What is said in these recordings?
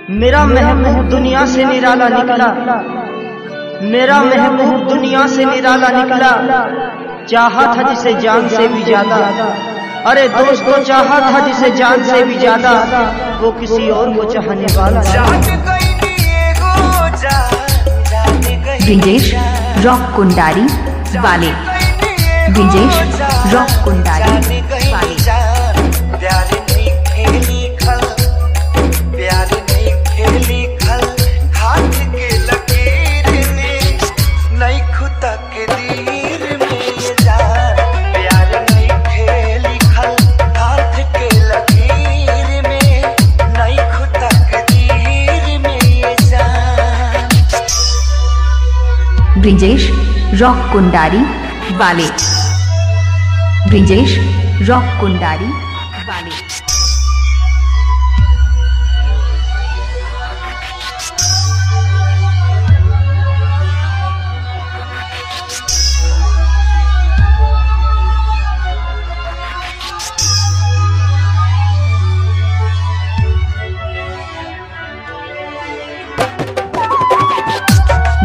मेरा महबूब दुनिया से निराला निकला, मेरा महबूब दुनिया से निराला निकला। चाहा था जिसे जान से भी ज्यादा, अरे दोस्तों चाहा था जिसे जान से भी ज्यादा, वो किसी और को चाहने वाला। ब्रिजेश रॉक कुंडारी वाले, ब्रिजेश रॉक कुंडारी वाले। ब्रिजेश रॉक कुंडारी वाले, ब्रिजेश रॉक कुंडारी वाले।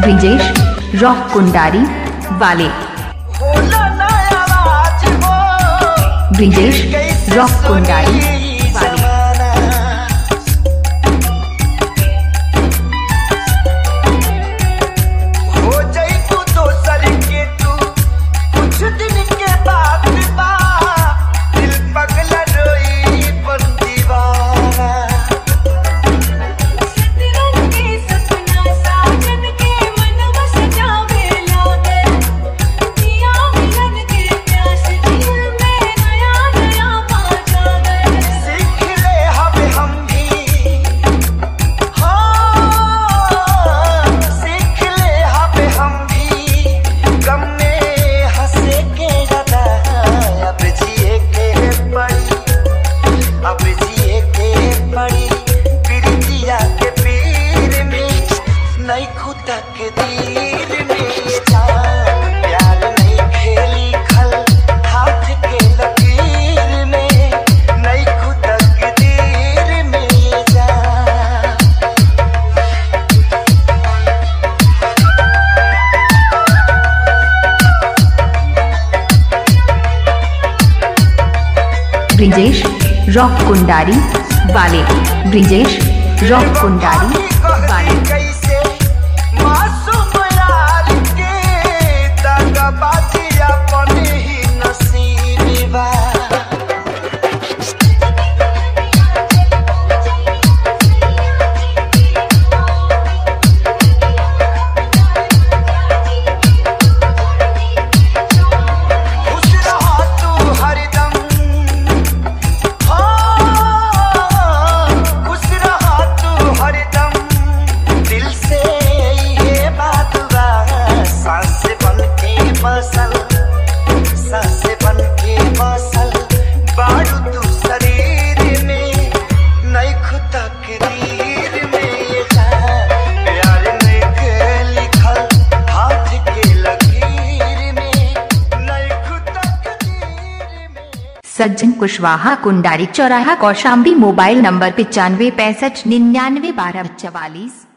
ब्रिजेश रॉक कुंडारी वाले, ब्रिजेश रॉक कुंडारी वाले। ब्रिजेश रॉक कुंडारी वाले, ब्रिजेश रॉक कुंडारी वाले। सज्जन कुशवाहा कुंडारी चौराहा कौशाम्बी। Mobile number 95 65 99 12 44।